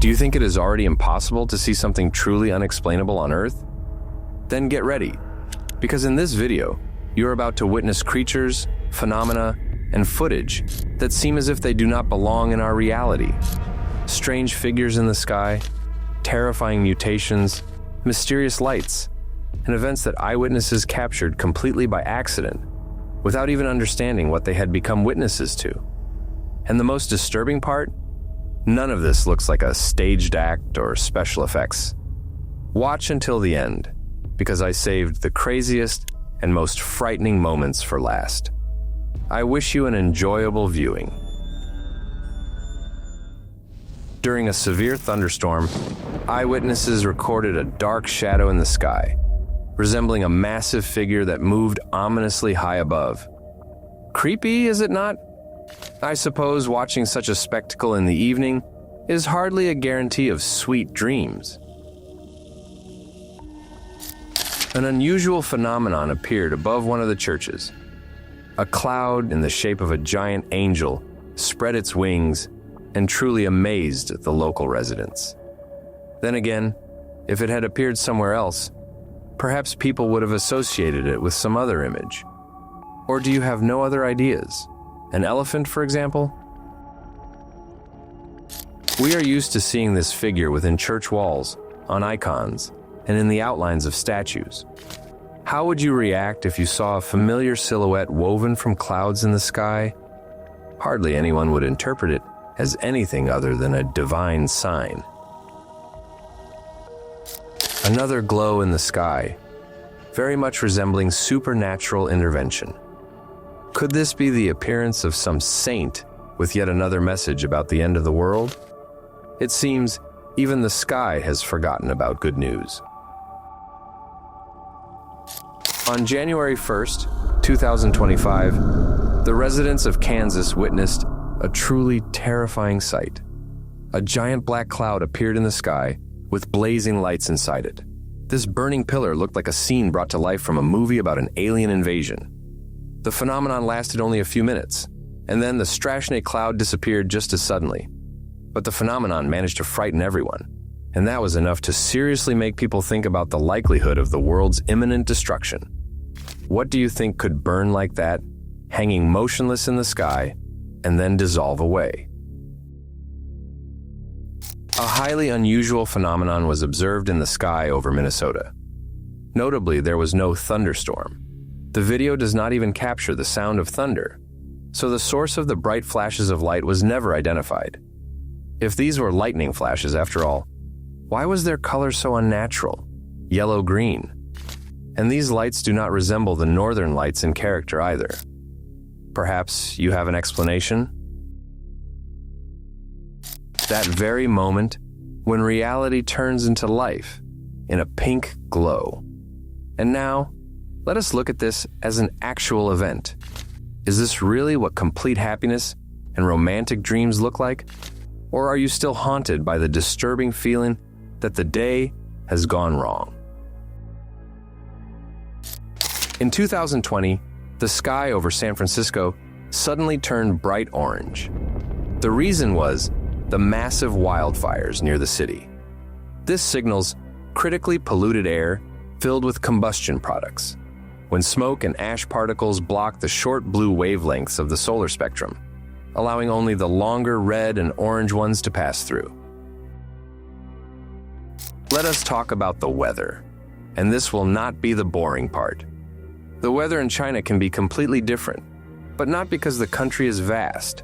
Do you think it is already impossible to see something truly unexplainable on Earth? Then get ready, because in this video, you're about to witness creatures, phenomena, and footage that seem as if they do not belong in our reality. Strange figures in the sky, terrifying mutations, mysterious lights, and events that eyewitnesses captured completely by accident, without even understanding what they had become witnesses to. And the most disturbing part? None of this looks like a staged act or special effects. Watch until the end, because I saved the craziest and most frightening moments for last. I wish you an enjoyable viewing. During a severe thunderstorm, eyewitnesses recorded a dark shadow in the sky, resembling a massive figure that moved ominously high above. Creepy, is it not? I suppose watching such a spectacle in the evening is hardly a guarantee of sweet dreams. An unusual phenomenon appeared above one of the churches. A cloud in the shape of a giant angel spread its wings and truly amazed the local residents. Then again, if it had appeared somewhere else, perhaps people would have associated it with some other image. Or do you have no other ideas? An elephant, for example? We are used to seeing this figure within church walls, on icons, and in the outlines of statues. How would you react if you saw a familiar silhouette woven from clouds in the sky? Hardly anyone would interpret it as anything other than a divine sign. Another glow in the sky, very much resembling supernatural intervention. Could this be the appearance of some saint with yet another message about the end of the world? It seems even the sky has forgotten about good news. On January 1st, 2025, the residents of Kansas witnessed a truly terrifying sight. A giant black cloud appeared in the sky with blazing lights inside it. This burning pillar looked like a scene brought to life from a movie about an alien invasion. The phenomenon lasted only a few minutes, and then the Strashne cloud disappeared just as suddenly. But the phenomenon managed to frighten everyone, and that was enough to seriously make people think about the likelihood of the world's imminent destruction. What do you think could burn like that, hanging motionless in the sky, and then dissolve away? A highly unusual phenomenon was observed in the sky over Minnesota. Notably, there was no thunderstorm. The video does not even capture the sound of thunder, so the source of the bright flashes of light was never identified. If these were lightning flashes after all, why was their color so unnatural, yellow-green? And these lights do not resemble the northern lights in character either. Perhaps you have an explanation? That very moment when reality turns into life in a pink glow. And now, let us look at this as an actual event. Is this really what complete happiness and romantic dreams look like? Or are you still haunted by the disturbing feeling that the day has gone wrong? In 2020, the sky over San Francisco suddenly turned bright orange. The reason was the massive wildfires near the city. This signals critically polluted air filled with combustion products, when smoke and ash particles block the short blue wavelengths of the solar spectrum, allowing only the longer red and orange ones to pass through. Let us talk about the weather, and this will not be the boring part. The weather in China can be completely different, but not because the country is vast.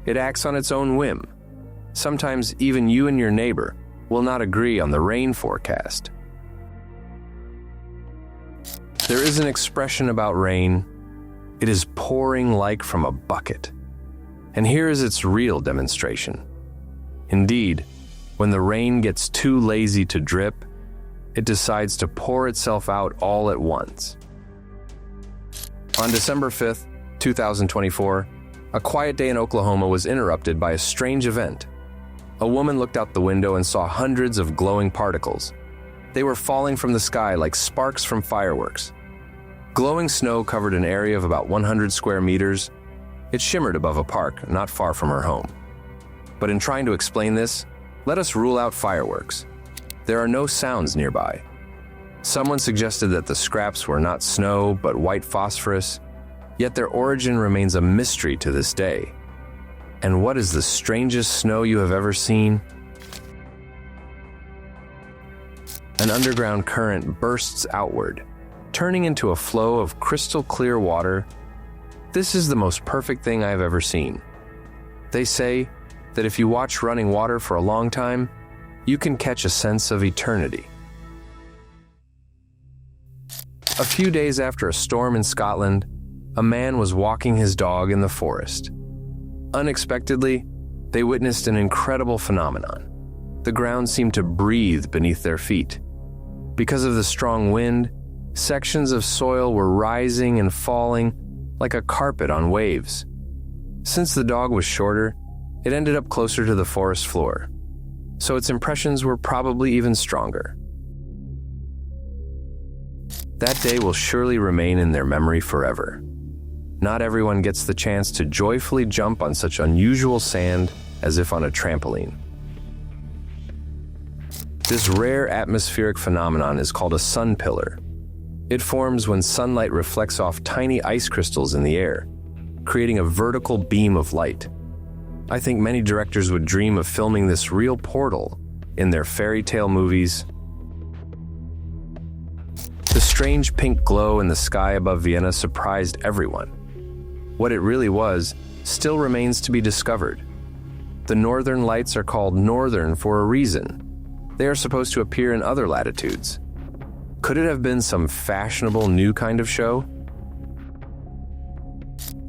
It acts on its own whim. Sometimes even you and your neighbor will not agree on the rain forecast. There is an expression about rain. It is pouring like from a bucket. And here is its real demonstration. Indeed, when the rain gets too lazy to drip, it decides to pour itself out all at once. On December 5th, 2024, a quiet day in Oklahoma was interrupted by a strange event. A woman looked out the window and saw hundreds of glowing particles. They were falling from the sky like sparks from fireworks. Glowing snow covered an area of about 100 square meters. It shimmered above a park not far from her home. But in trying to explain this, Let us rule out fireworks. There are no sounds nearby. Someone suggested that the scraps were not snow, but white phosphorus, yet their origin remains a mystery to this day. And what is the strangest snow you have ever seen? An underground current bursts outward, turning into a flow of crystal clear water. This is the most perfect thing I have ever seen. They say that if you watch running water for a long time, you can catch a sense of eternity. A few days after a storm in Scotland, a man was walking his dog in the forest. Unexpectedly, they witnessed an incredible phenomenon. The ground seemed to breathe beneath their feet. Because of the strong wind, sections of soil were rising and falling like a carpet on waves. Since the dog was shorter, it ended up closer to the forest floor, so its impressions were probably even stronger. That day will surely remain in their memory forever. Not everyone gets the chance to joyfully jump on such unusual sand as if on a trampoline. This rare atmospheric phenomenon is called a sun pillar. It forms when sunlight reflects off tiny ice crystals in the air, creating a vertical beam of light. I think many directors would dream of filming this real portal in their fairy tale movies. The strange pink glow in the sky above Vienna surprised everyone. What it really was still remains to be discovered. The northern lights are called northern for a reason. They are supposed to appear in other latitudes. Could it have been some fashionable new kind of show?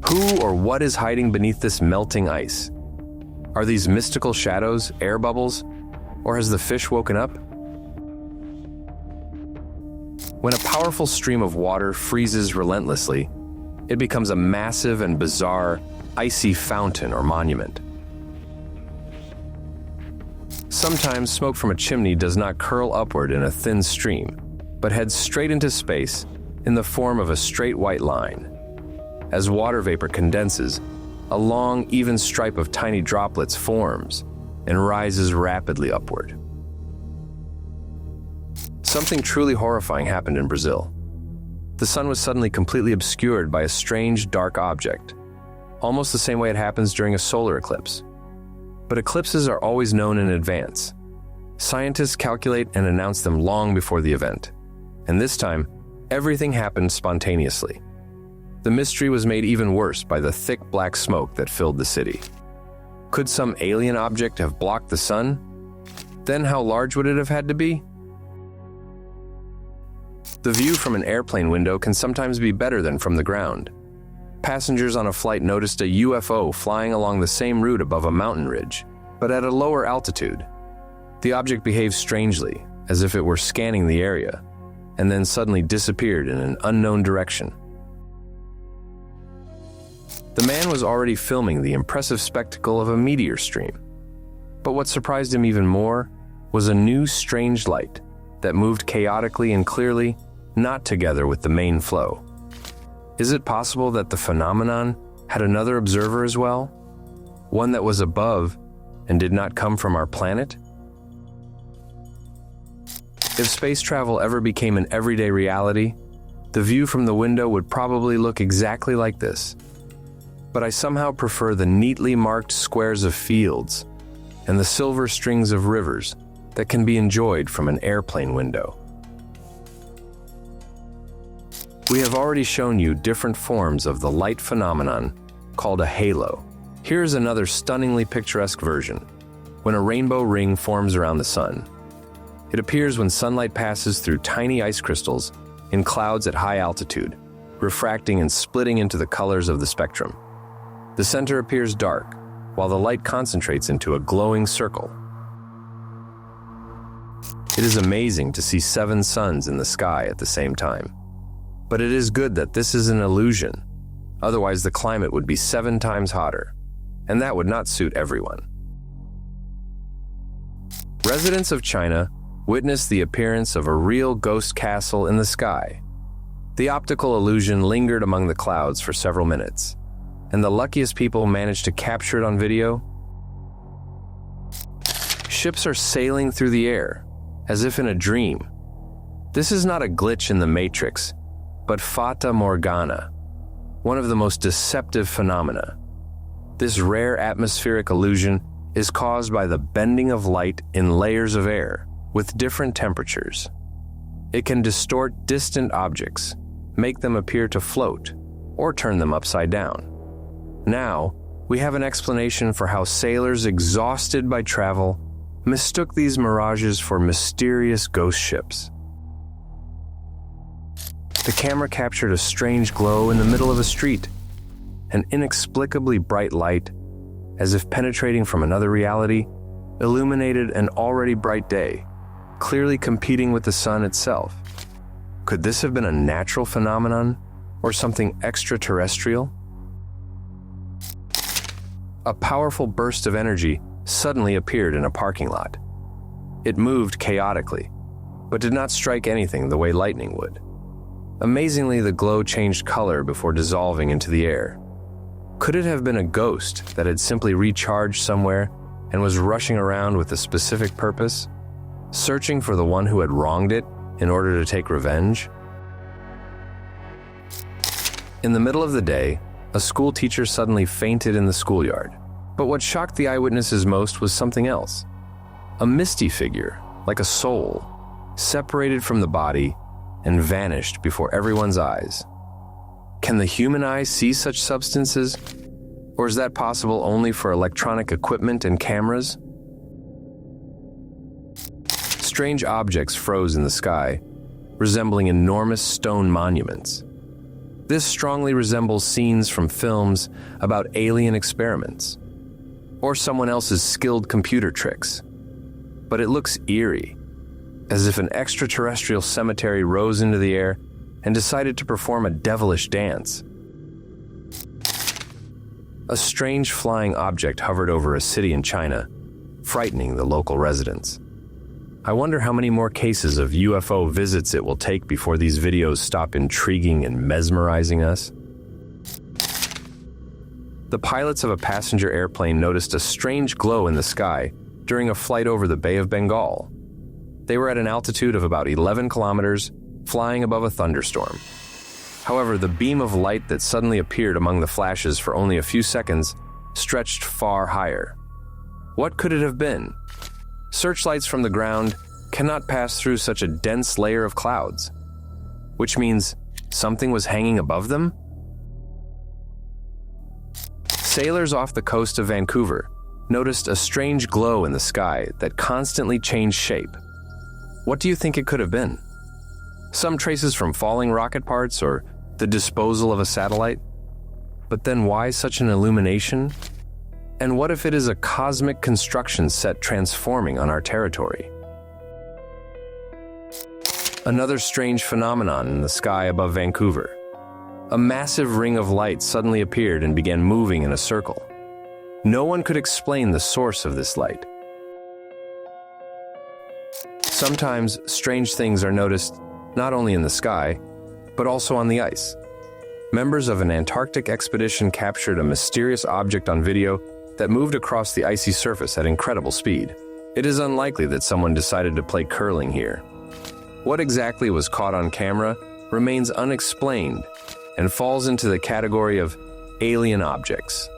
Who or what is hiding beneath this melting ice? Are these mystical shadows air bubbles, or has the fish woken up? When a powerful stream of water freezes relentlessly, it becomes a massive and bizarre, icy fountain or monument. Sometimes smoke from a chimney does not curl upward in a thin stream, but heads straight into space in the form of a straight white line. As water vapor condenses, a long, even stripe of tiny droplets forms and rises rapidly upward. Something truly horrifying happened in Brazil. The sun was suddenly completely obscured by a strange, dark object, almost the same way it happens during a solar eclipse. But eclipses are always known in advance. Scientists calculate and announce them long before the event. And this time, everything happened spontaneously. The mystery was made even worse by the thick black smoke that filled the city. Could some alien object have blocked the sun? Then how large would it have had to be? The view from an airplane window can sometimes be better than from the ground. Passengers on a flight noticed a UFO flying along the same route above a mountain ridge, but at a lower altitude. The object behaved strangely, as if it were scanning the area, and then suddenly disappeared in an unknown direction. The man was already filming the impressive spectacle of a meteor stream. But what surprised him even more was a new strange light that moved chaotically and clearly, not together with the main flow. Is it possible that the phenomenon had another observer as well? One that was above and did not come from our planet? If space travel ever became an everyday reality, the view from the window would probably look exactly like this. But I somehow prefer the neatly marked squares of fields and the silver strings of rivers that can be enjoyed from an airplane window. We have already shown you different forms of the light phenomenon called a halo. Here's another stunningly picturesque version, when a rainbow ring forms around the sun. It appears when sunlight passes through tiny ice crystals in clouds at high altitude, refracting and splitting into the colors of the spectrum. The center appears dark, while the light concentrates into a glowing circle. It is amazing to see 7 suns in the sky at the same time. But it is good that this is an illusion. Otherwise, the climate would be 7 times hotter, and that would not suit everyone. Residents of China witnessed the appearance of a real ghost castle in the sky. The optical illusion lingered among the clouds for several minutes, and the luckiest people managed to capture it on video. Ships are sailing through the air, as if in a dream. This is not a glitch in the Matrix, but Fata Morgana, one of the most deceptive phenomena. This rare atmospheric illusion is caused by the bending of light in layers of air with different temperatures. It can distort distant objects, make them appear to float, or turn them upside down. Now, we have an explanation for how sailors exhausted by travel mistook these mirages for mysterious ghost ships. The camera captured a strange glow in the middle of a street, an inexplicably bright light, as if penetrating from another reality, illuminated an already bright day, clearly competing with the sun itself. Could this have been a natural phenomenon or something extraterrestrial? A powerful burst of energy suddenly appeared in a parking lot. It moved chaotically, but did not strike anything the way lightning would. Amazingly, the glow changed color before dissolving into the air. Could it have been a ghost that had simply recharged somewhere and was rushing around with a specific purpose, searching for the one who had wronged it in order to take revenge? In the middle of the day, a school teacher suddenly fainted in the schoolyard. But what shocked the eyewitnesses most was something else. A misty figure, like a soul, separated from the body and vanished before everyone's eyes. Can the human eye see such substances? Or is that possible only for electronic equipment and cameras? Strange objects froze in the sky, resembling enormous stone monuments. This strongly resembles scenes from films about alien experiments, or someone else's skilled computer tricks. But it looks eerie, as if an extraterrestrial cemetery rose into the air and decided to perform a devilish dance. A strange flying object hovered over a city in China, frightening the local residents. I wonder how many more cases of UFO visits it will take before these videos stop intriguing and mesmerizing us. The pilots of a passenger airplane noticed a strange glow in the sky during a flight over the Bay of Bengal. They were at an altitude of about 11 kilometers, flying above a thunderstorm. However, the beam of light that suddenly appeared among the flashes for only a few seconds stretched far higher. What could it have been? Searchlights from the ground cannot pass through such a dense layer of clouds, which means something was hanging above them? Sailors off the coast of Vancouver noticed a strange glow in the sky that constantly changed shape. What do you think it could have been? Some traces from falling rocket parts or the disposal of a satellite? But then why such an illumination? And what if it is a cosmic construction set transforming on our territory? Another strange phenomenon in the sky above Vancouver. A massive ring of light suddenly appeared and began moving in a circle. No one could explain the source of this light. Sometimes strange things are noticed not only in the sky, but also on the ice. Members of an Antarctic expedition captured a mysterious object on video that moved across the icy surface at incredible speed. It is unlikely that someone decided to play curling here. What exactly was caught on camera remains unexplained and falls into the category of alien objects.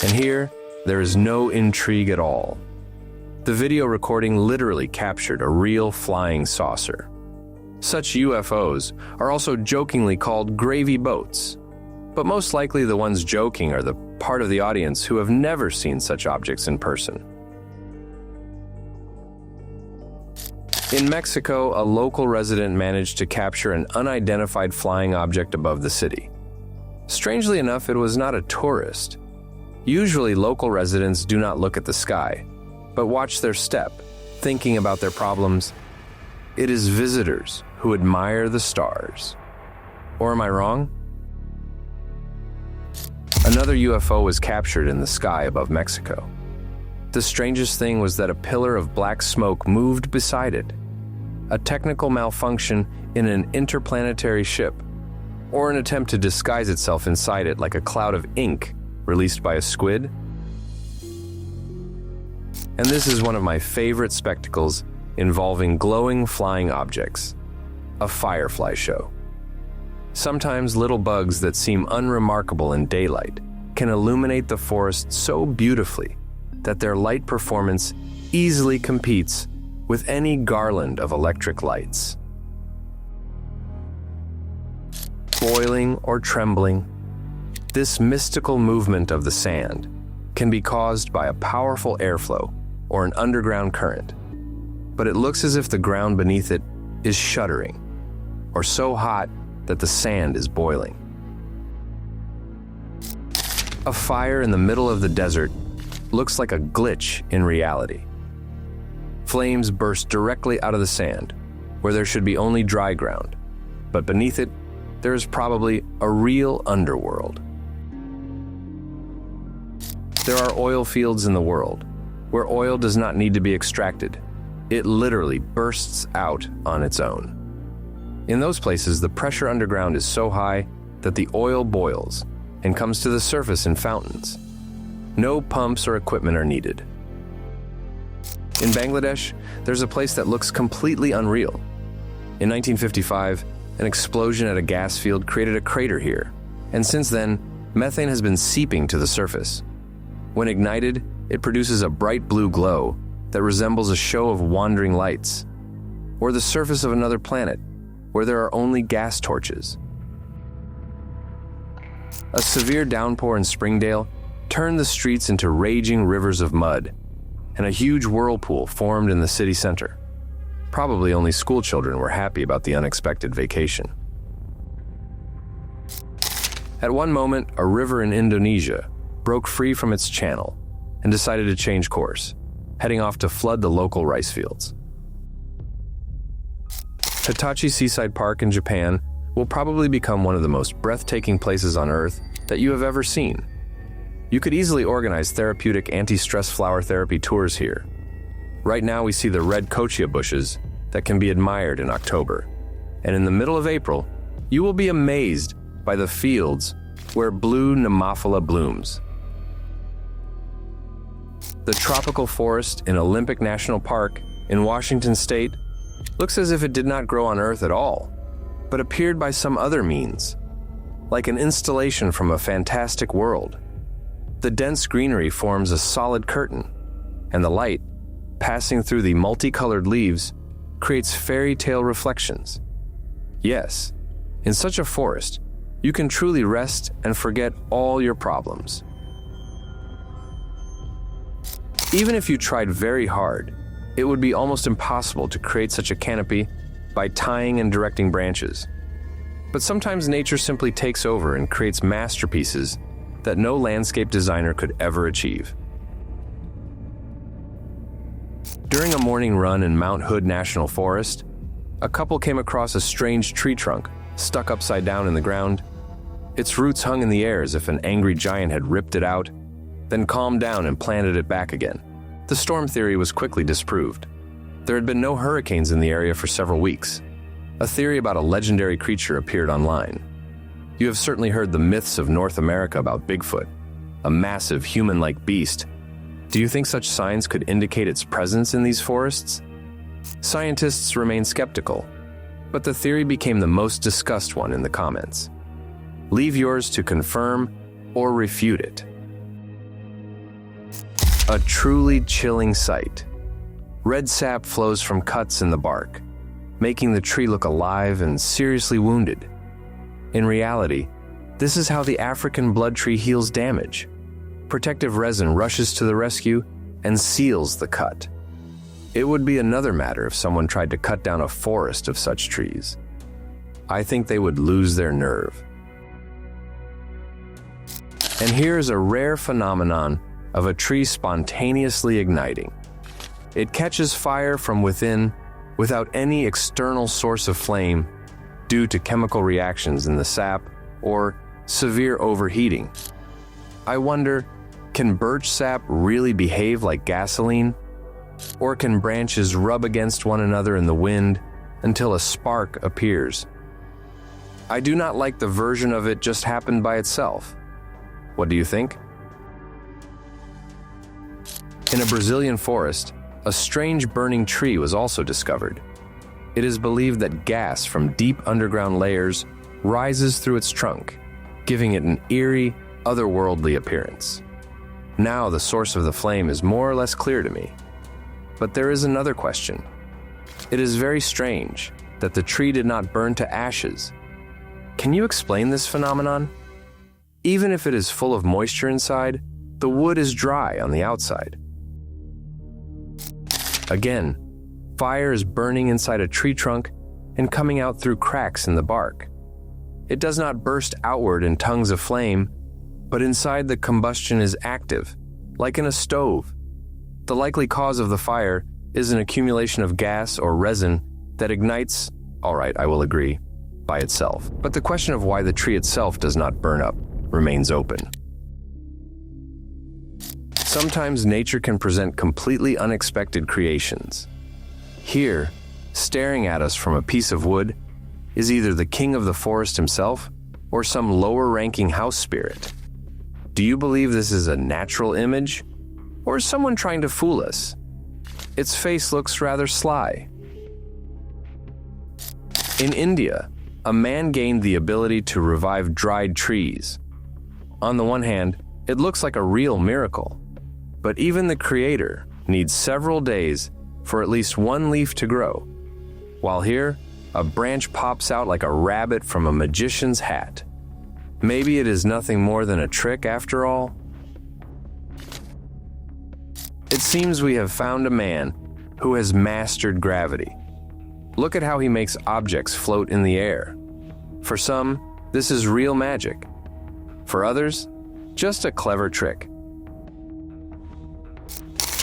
And here, there is no intrigue at all. The video recording literally captured a real flying saucer. Such UFOs are also jokingly called gravy boats, but most likely the ones joking are the part of the audience who have never seen such objects in person. In Mexico, a local resident managed to capture an unidentified flying object above the city. Strangely enough, it was not a tourist. Usually, local residents do not look at the sky, but watch their step, thinking about their problems. It is visitors who admire the stars. Or am I wrong? Another UFO was captured in the sky above Mexico. The strangest thing was that a pillar of black smoke moved beside it. A technical malfunction in an interplanetary ship, or an attempt to disguise itself inside it like a cloud of ink released by a squid? And this is one of my favorite spectacles involving glowing flying objects, a firefly show. Sometimes little bugs that seem unremarkable in daylight can illuminate the forest so beautifully that their light performance easily competes with any garland of electric lights. Boiling or trembling, this mystical movement of the sand can be caused by a powerful airflow or an underground current, but it looks as if the ground beneath it is shuddering, or so hot that the sand is boiling. A fire in the middle of the desert looks like a glitch in reality. Flames burst directly out of the sand, where there should be only dry ground, but beneath it, there is probably a real underworld. There are oil fields in the world where oil does not need to be extracted. It literally bursts out on its own. In those places, the pressure underground is so high that the oil boils and comes to the surface in fountains. No pumps or equipment are needed. In Bangladesh, there's a place that looks completely unreal. In 1955, an explosion at a gas field created a crater here, and since then, methane has been seeping to the surface. When ignited, it produces a bright blue glow that resembles a show of wandering lights, or the surface of another planet where there are only gas torches. A severe downpour in Springdale turned the streets into raging rivers of mud, and a huge whirlpool formed in the city center. Probably only school children were happy about the unexpected vacation. At one moment, a river in Indonesia broke free from its channel and decided to change course, heading off to flood the local rice fields. Hitachi Seaside Park in Japan will probably become one of the most breathtaking places on Earth that you have ever seen. You could easily organize therapeutic anti-stress flower therapy tours here. Right now we see the red kochia bushes that can be admired in October. And in the middle of April, you will be amazed by the fields where blue Nemophila blooms. The tropical forest in Olympic National Park in Washington State looks as if it did not grow on Earth at all, but appeared by some other means, like an installation from a fantastic world. The dense greenery forms a solid curtain, and the light, passing through the multicolored leaves, creates fairy tale reflections. Yes, in such a forest, you can truly rest and forget all your problems. Even if you tried very hard, it would be almost impossible to create such a canopy by tying and directing branches. But sometimes nature simply takes over and creates masterpieces that no landscape designer could ever achieve. During a morning run in Mount Hood National Forest, a couple came across a strange tree trunk stuck upside down in the ground. Its roots hung in the air as if an angry giant had ripped it out, then calmed down and planted it back again. The storm theory was quickly disproved. There had been no hurricanes in the area for several weeks. A theory about a legendary creature appeared online. You have certainly heard the myths of North America about Bigfoot, a massive human-like beast. Do you think such signs could indicate its presence in these forests? Scientists remain skeptical, but the theory became the most discussed one in the comments. Leave yours to confirm or refute it. A truly chilling sight. Red sap flows from cuts in the bark, making the tree look alive and seriously wounded. In reality, this is how the African blood tree heals damage. Protective resin rushes to the rescue and seals the cut. It would be another matter if someone tried to cut down a forest of such trees. I think they would lose their nerve. And here is a rare phenomenon of a tree spontaneously igniting. It catches fire from within without any external source of flame due to chemical reactions in the sap or severe overheating. I wonder, can birch sap really behave like gasoline? Or can branches rub against one another in the wind until a spark appears? I do not like the version of it just happened by itself. What do you think? In a Brazilian forest, a strange burning tree was also discovered. It is believed that gas from deep underground layers rises through its trunk, giving it an eerie, otherworldly appearance. Now the source of the flame is more or less clear to me. But there is another question. It is very strange that the tree did not burn to ashes. Can you explain this phenomenon? Even if it is full of moisture inside, the wood is dry on the outside. Again, fire is burning inside a tree trunk and coming out through cracks in the bark. It does not burst outward in tongues of flame, but inside the combustion is active, like in a stove. The likely cause of the fire is an accumulation of gas or resin that ignites, all right, I will agree, by itself. But the question of why the tree itself does not burn up remains open. Sometimes nature can present completely unexpected creations. Here, staring at us from a piece of wood, is either the king of the forest himself or some lower-ranking house spirit. Do you believe this is a natural image, or is someone trying to fool us? Its face looks rather sly. In India, a man gained the ability to revive dried trees. On the one hand, it looks like a real miracle, but even the creator needs several days for at least one leaf to grow, while here, a branch pops out like a rabbit from a magician's hat. Maybe it is nothing more than a trick after all? It seems we have found a man who has mastered gravity. Look at how he makes objects float in the air. For some, this is real magic. For others, just a clever trick.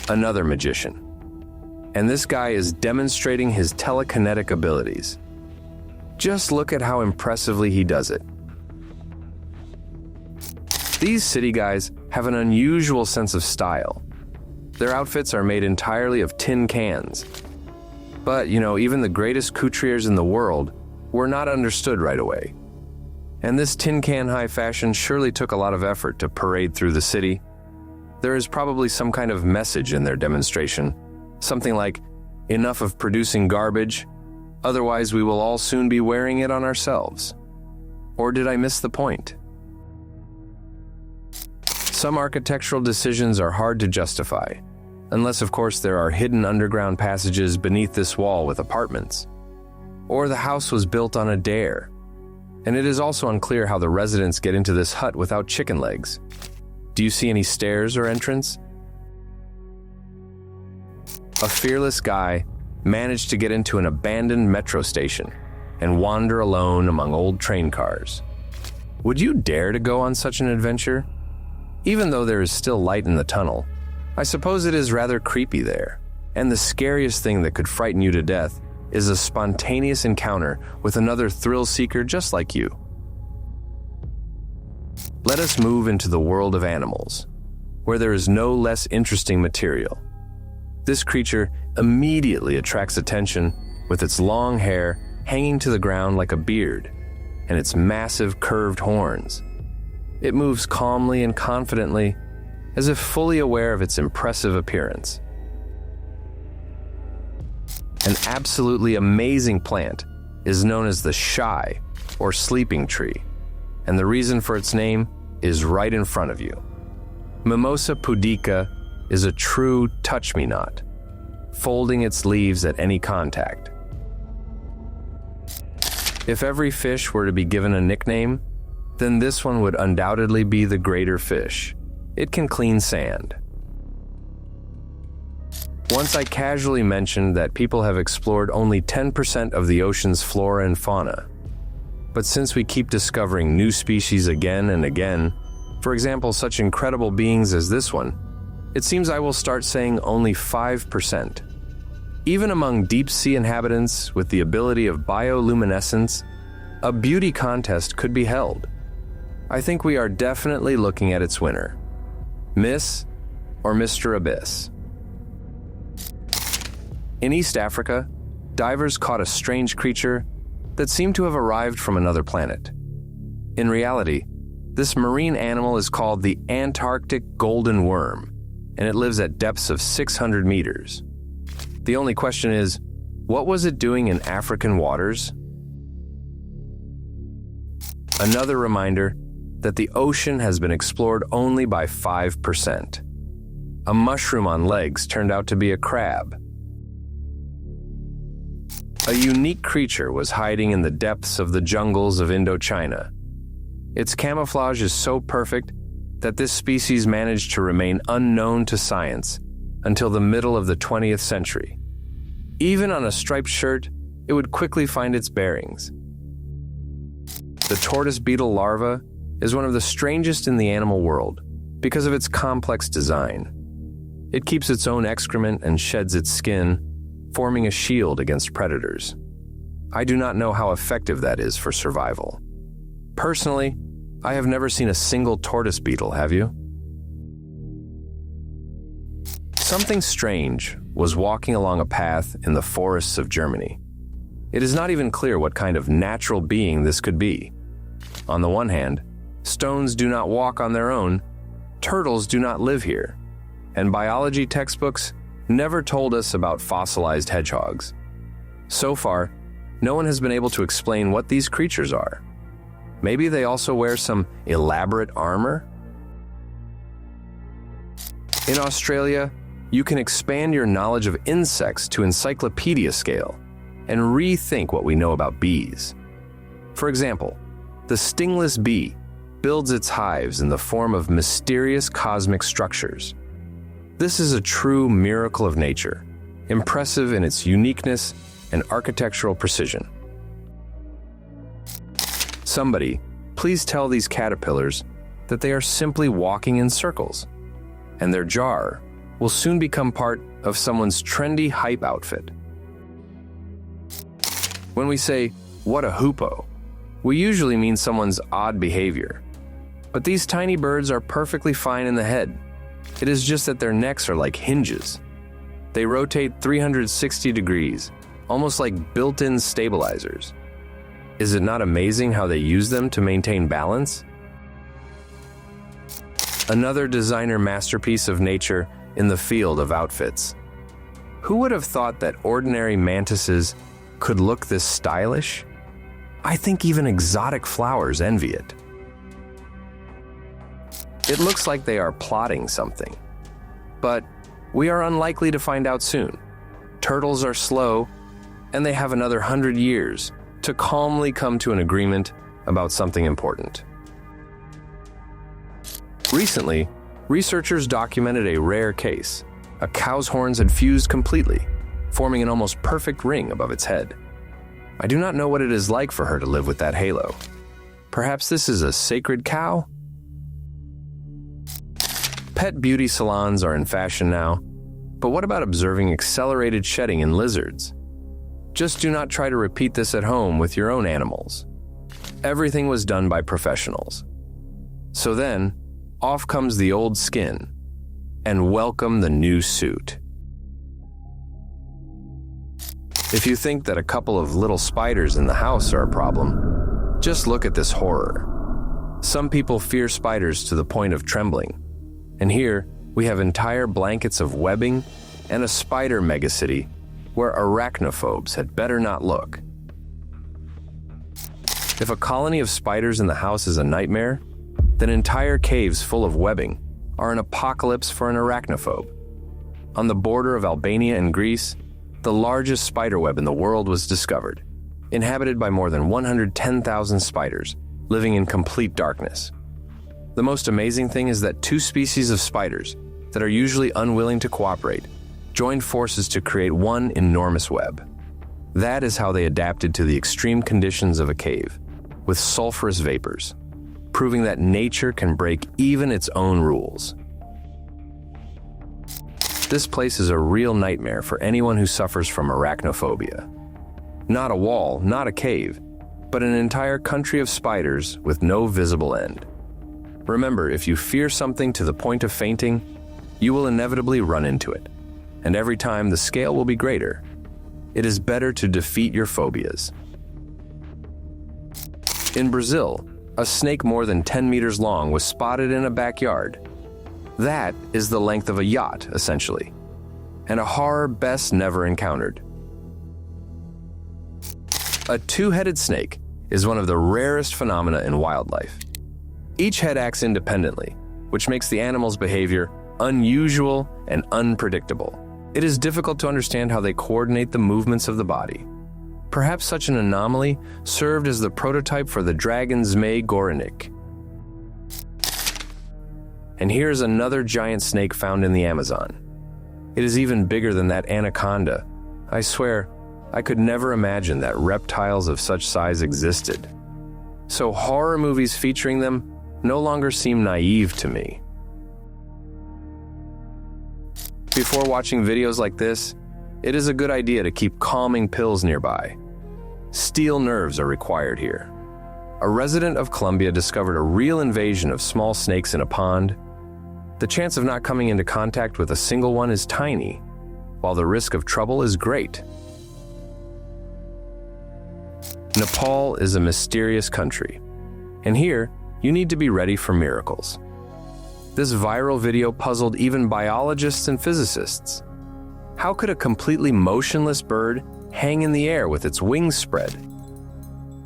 Another magician. And this guy is demonstrating his telekinetic abilities. Just look at how impressively he does it. These city guys have an unusual sense of style. Their outfits are made entirely of tin cans. But, even the greatest couturiers in the world were not understood right away. And this tin can high fashion surely took a lot of effort to parade through the city. There is probably some kind of message in their demonstration. Something like, enough of producing garbage, otherwise we will all soon be wearing it on ourselves. Or did I miss the point? Some architectural decisions are hard to justify, unless of course there are hidden underground passages beneath this wall with apartments. Or the house was built on a dare, and it is also unclear how the residents get into this hut without chicken legs. Do you see any stairs or entrance? A fearless guy managed to get into an abandoned metro station and wander alone among old train cars. Would you dare to go on such an adventure? Even though there is still light in the tunnel, I suppose it is rather creepy there, and the scariest thing that could frighten you to death is a spontaneous encounter with another thrill-seeker just like you. Let us move into the world of animals, where there is no less interesting material. This creature immediately attracts attention with its long hair hanging to the ground like a beard, and its massive curved horns. It moves calmly and confidently, as if fully aware of its impressive appearance. An absolutely amazing plant is known as the shy, or sleeping tree, and the reason for its name is right in front of you. Mimosa pudica is a true touch-me-not, folding its leaves at any contact. If every fish were to be given a nickname, then this one would undoubtedly be the greater fish. It can clean sand. Once I casually mentioned that people have explored only 10% of the ocean's flora and fauna. But since we keep discovering new species again and again, for example, such incredible beings as this one, it seems I will start saying only 5%. Even among deep-sea inhabitants with the ability of bioluminescence, a beauty contest could be held. I think we are definitely looking at its winner. Miss or Mr. Abyss. In East Africa, divers caught a strange creature that seemed to have arrived from another planet. In reality, this marine animal is called the Antarctic golden worm, and it lives at depths of 600 meters. The only question is, what was it doing in African waters? Another reminder that the ocean has been explored only by 5%. A mushroom on legs turned out to be a crab. A unique creature was hiding in the depths of the jungles of Indochina. Its camouflage is so perfect that this species managed to remain unknown to science until the middle of the 20th century. Even on a striped shirt, it would quickly find its bearings. The tortoise beetle larva is one of the strangest in the animal world because of its complex design. It keeps its own excrement and sheds its skin, forming a shield against predators. I do not know how effective that is for survival. Personally, I have never seen a single tortoise beetle, have you? Something strange was walking along a path in the forests of Germany. It is not even clear what kind of natural being this could be. On the one hand, stones do not walk on their own, turtles do not live here, and biology textbooks never told us about fossilized hedgehogs. So far, no one has been able to explain what these creatures are. Maybe they also wear some elaborate armor? In Australia, you can expand your knowledge of insects to encyclopedia scale and rethink what we know about bees. For example, the stingless bee builds its hives in the form of mysterious cosmic structures. This is a true miracle of nature, impressive in its uniqueness and architectural precision. Somebody, please tell these caterpillars that they are simply walking in circles, and their jar will soon become part of someone's trendy hype outfit. When we say, "What a hoopoe," we usually mean someone's odd behavior. But these tiny birds are perfectly fine in the head. It is just that their necks are like hinges. They rotate 360 degrees, almost like built-in stabilizers. Is it not amazing how they use them to maintain balance? Another designer masterpiece of nature in the field of outfits. Who would have thought that ordinary mantises could look this stylish? I think even exotic flowers envy it. It looks like they are plotting something. But we are unlikely to find out soon. Turtles are slow, and they have another 100 years to calmly come to an agreement about something important. Recently, researchers documented a rare case. A cow's horns had fused completely, forming an almost perfect ring above its head. I do not know what it is like for her to live with that halo. Perhaps this is a sacred cow? Pet beauty salons are in fashion now, but what about observing accelerated shedding in lizards? Just do not try to repeat this at home with your own animals. Everything was done by professionals. So then, off comes the old skin, and welcome the new suit. If you think that a couple of little spiders in the house are a problem, just look at this horror. Some people fear spiders to the point of trembling, and here we have entire blankets of webbing and a spider megacity where arachnophobes had better not look. If a colony of spiders in the house is a nightmare, then entire caves full of webbing are an apocalypse for an arachnophobe. On the border of Albania and Greece, the largest spider web in the world was discovered, inhabited by more than 110,000 spiders, living in complete darkness. The most amazing thing is that two species of spiders that are usually unwilling to cooperate joined forces to create one enormous web. That is how they adapted to the extreme conditions of a cave, with sulfurous vapors, proving that nature can break even its own rules. This place is a real nightmare for anyone who suffers from arachnophobia. Not a wall, not a cave, but an entire country of spiders with no visible end. Remember, if you fear something to the point of fainting, you will inevitably run into it. And every time the scale will be greater. It is better to defeat your phobias. In Brazil, a snake more than 10 meters long was spotted in a backyard. That is the length of a yacht, essentially, and a horror best never encountered. A two-headed snake is one of the rarest phenomena in wildlife. Each head acts independently, which makes the animal's behavior unusual and unpredictable. It is difficult to understand how they coordinate the movements of the body. Perhaps such an anomaly served as the prototype for the dragon's May Goranik. And here's another giant snake found in the Amazon. It is even bigger than that anaconda. I swear, I could never imagine that reptiles of such size existed. So horror movies featuring them no longer seem naive to me. Before watching videos like this, it is a good idea to keep calming pills nearby. Steel nerves are required here. A resident of Colombia discovered a real invasion of small snakes in a pond. The chance of not coming into contact with a single one is tiny, while the risk of trouble is great. Nepal is a mysterious country, and here you need to be ready for miracles. This viral video puzzled even biologists and physicists. How could a completely motionless bird hang in the air with its wings spread?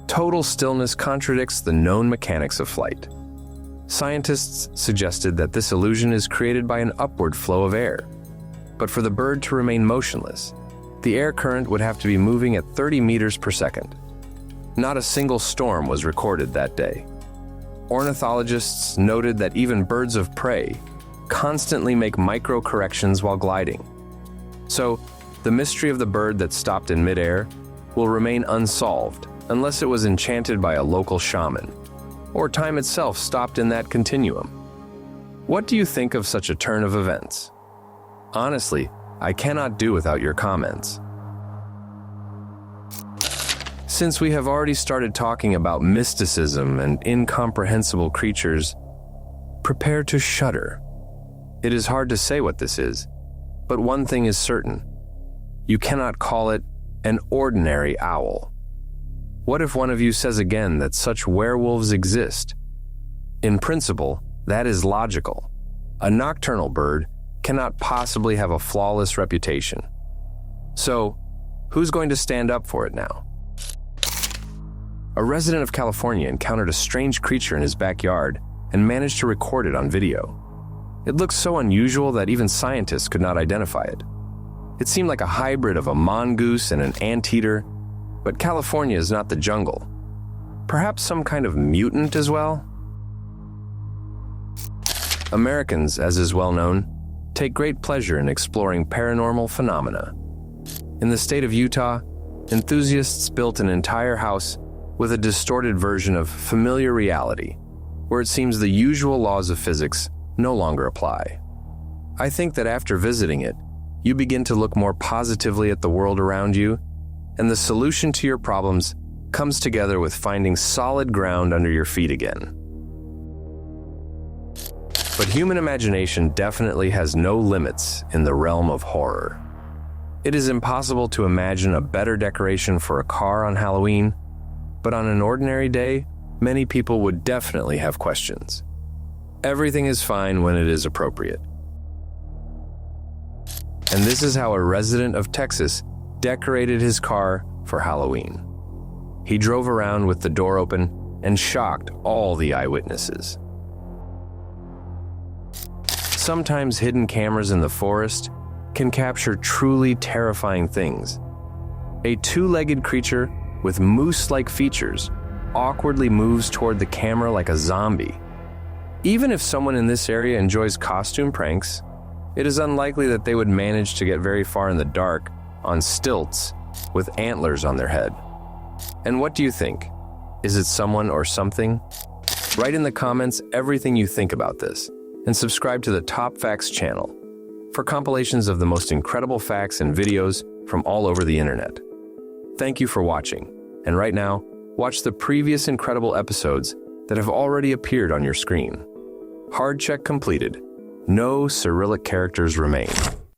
Total stillness contradicts the known mechanics of flight. Scientists suggested that this illusion is created by an upward flow of air. But for the bird to remain motionless, the air current would have to be moving at 30 meters per second. Not a single storm was recorded that day. Ornithologists noted that even birds of prey constantly make micro-corrections while gliding. So, the mystery of the bird that stopped in midair will remain unsolved unless it was enchanted by a local shaman, or time itself stopped in that continuum. What do you think of such a turn of events? Honestly, I cannot do without your comments. Since we have already started talking about mysticism and incomprehensible creatures, prepare to shudder. It is hard to say what this is, but one thing is certain. You cannot call it an ordinary owl. What if one of you says again that such werewolves exist? In principle, that is logical. A nocturnal bird cannot possibly have a flawless reputation. So, who's going to stand up for it now? A resident of California encountered a strange creature in his backyard and managed to record it on video. It looked so unusual that even scientists could not identify it. It seemed like a hybrid of a mongoose and an anteater, but California is not the jungle. Perhaps some kind of mutant as well? Americans, as is well known, take great pleasure in exploring paranormal phenomena. In the state of Utah, enthusiasts built an entire house with a distorted version of familiar reality, where it seems the usual laws of physics no longer apply. I think that after visiting it, you begin to look more positively at the world around you, and the solution to your problems comes together with finding solid ground under your feet again. But human imagination definitely has no limits in the realm of horror. It is impossible to imagine a better decoration for a car on Halloween, but on an ordinary day, many people would definitely have questions. Everything is fine when it is appropriate. And this is how a resident of Texas decorated his car for Halloween. He drove around with the door open and shocked all the eyewitnesses. Sometimes hidden cameras in the forest can capture truly terrifying things. A two-legged creature with moose-like features awkwardly moves toward the camera like a zombie. Even if someone in this area enjoys costume pranks, it is unlikely that they would manage to get very far in the dark on stilts with antlers on their head. And what do you think? Is it someone or something? Write in the comments everything you think about this, and subscribe to the Top Facts channel for compilations of the most incredible facts and videos from all over the internet. Thank you for watching, and right now, watch the previous incredible episodes that have already appeared on your screen. Hard check completed. No Cyrillic characters remain.